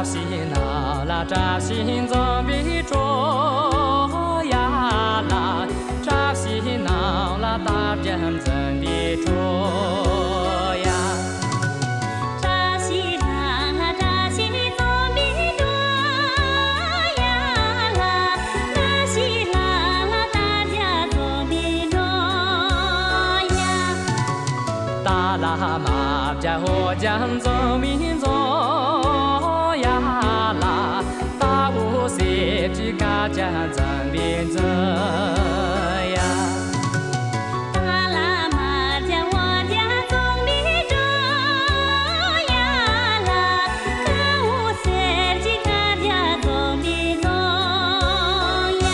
西那拉扎西左比卓呀啦，扎西那拉达真真比卓呀。扎西那扎西左比卓呀啦，拉西那拉达家左比卓呀。达拉玛加火江左比卓。家咱别走呀，达拉玛家我家总比着呀啦，可无塞吉卡家总比着呀。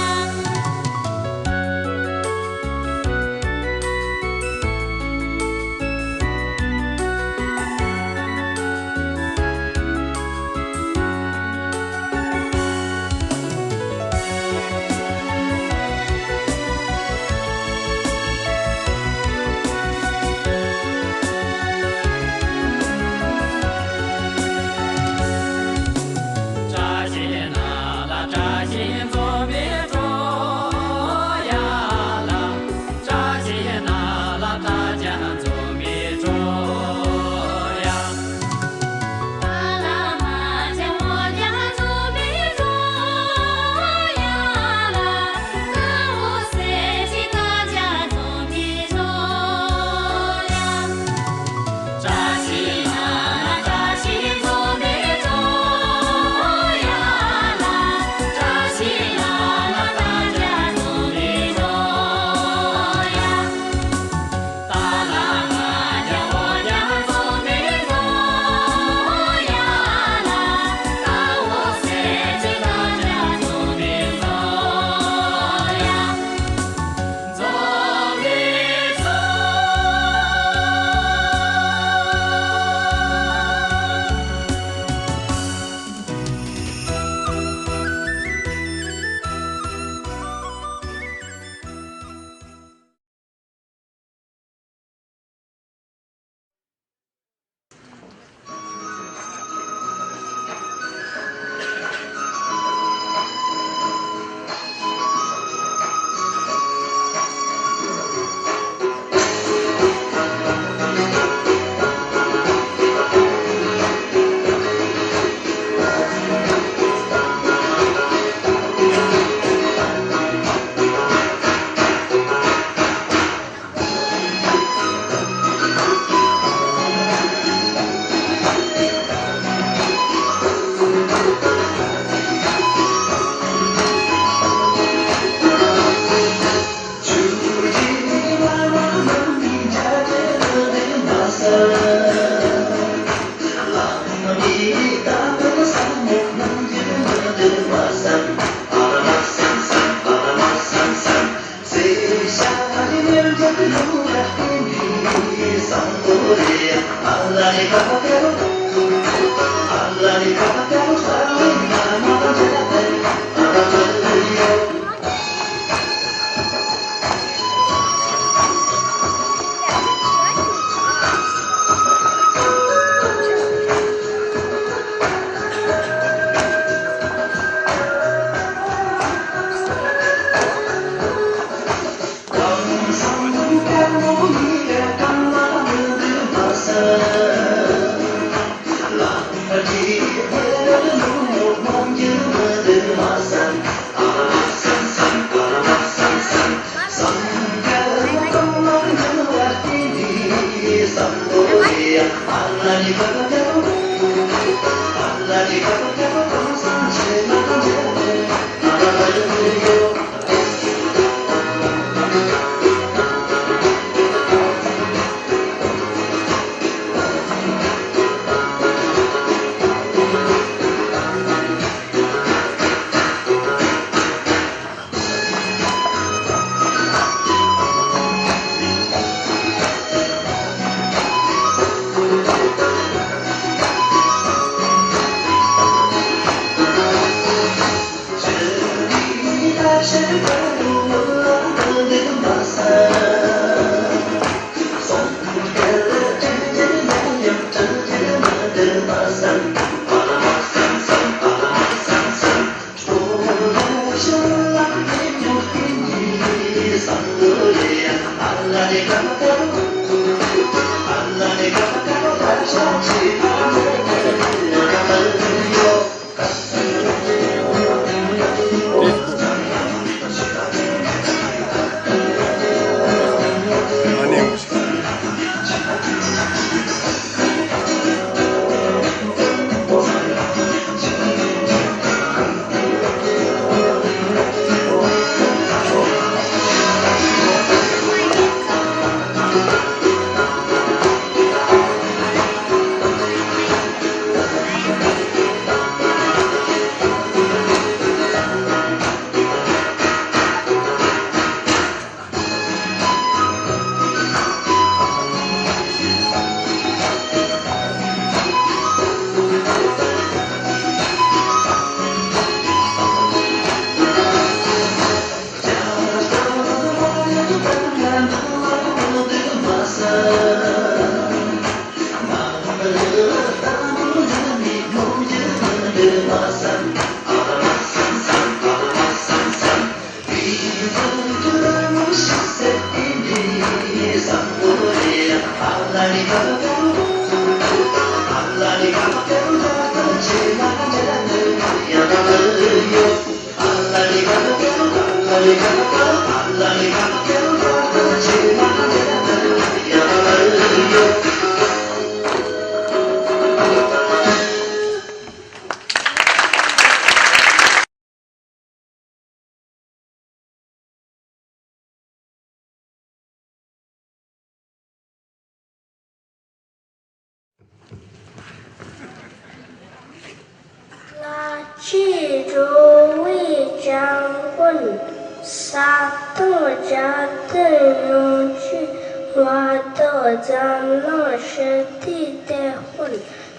记住为将quân杀斗家的勇气，挖到咱那是地的魂，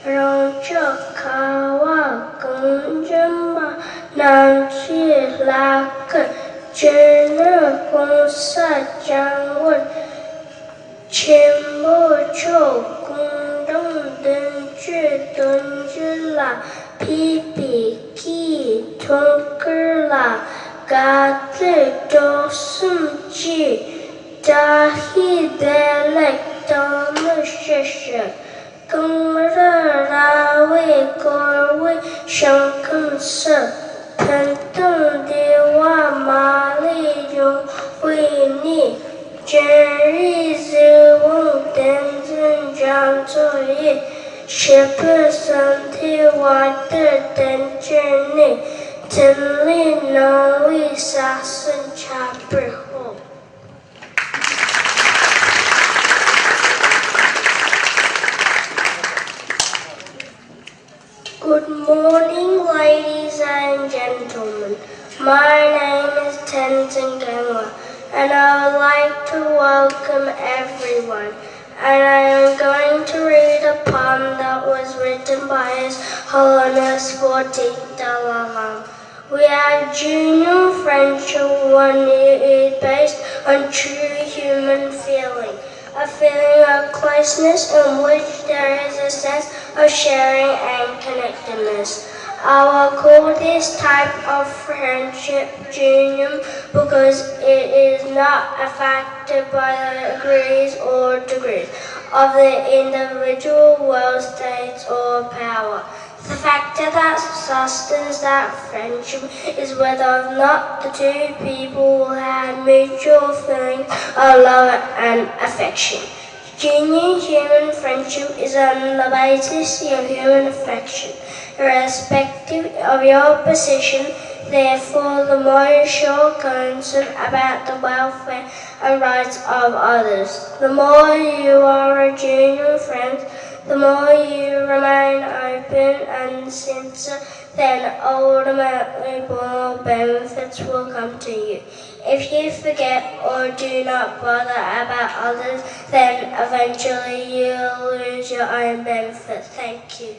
让这卡瓦更正嘛，南去拉根，真的公杀将quân，全部就公正等去等去啦。皮皮基通格拉，嘎子都生气，扎希德来当了学生，更热拉为各位上更色，喷灯的娃马里用为你，今日是我等真讲作业。是不身体外的等着你，真理能为啥生差不好。Good morning, ladies and gentlemen. My name is Tenzin Gangwa, and I would like to welcome everyone. And I am going to read a poem that was written by His Holiness 14th Dalai Lama. We are genuine friendship, one is based on true human feeling, a feeling of closeness in which there is a sense of sharing and connectedness. I will call this type of friendship genuine because it is not affected by the degrees or degrees of the individual world states or power. The factor that sustains that friendship is whether or not the two people will have mutual feelings of love and affection. Genuine human friendship is on the basis of human affection, irrespective of your position. Therefore, the more you show concern about the welfare and rights of others, the more you are a genuine friend, the more you remain open and sincere, then ultimately more benefits will come to you. If you forget or do not bother about others, then eventually you'll lose your own benefit. Thank you.